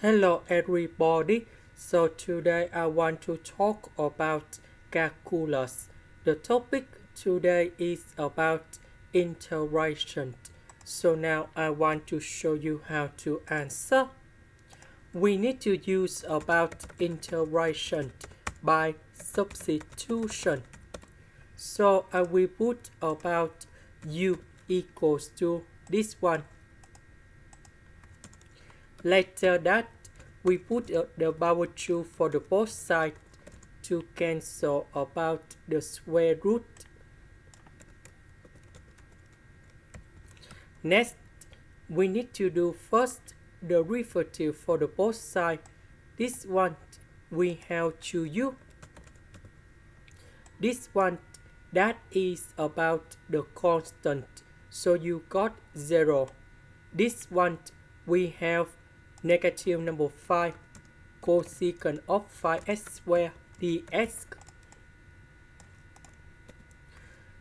Hello everybody. So today I want to talk about calculus. The topic today is about integration. So now I want to show you how to answer. We need to use about integration by substitution. So I will put about u equals to this one. Later that, we put the power 2 for the both sides to cancel about the square root. Next, we need to do first the derivative for the both sides. This one we have 2u. This one that is about the constant, so you got 0. This one we have negative number 5 cosecant of 5x squared dx.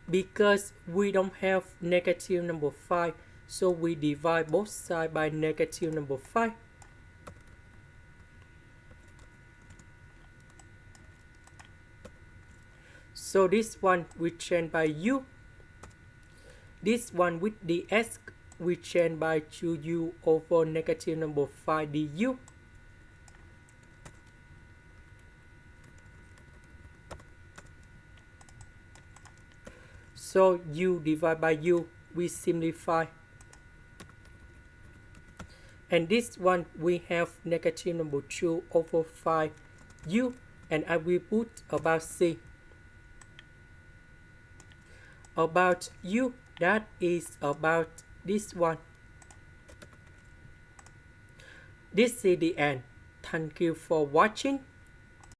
Because we don't have negative number 5, so we divide both sides by negative number 5. So this one we change by u. This one with dx we change by 2u over negative number 5 du. So u divided by u, we simplify. And this one we have negative number 2 over 5 u, and I will put about c. About u, that is about this one. This is the end. Thank you for watching.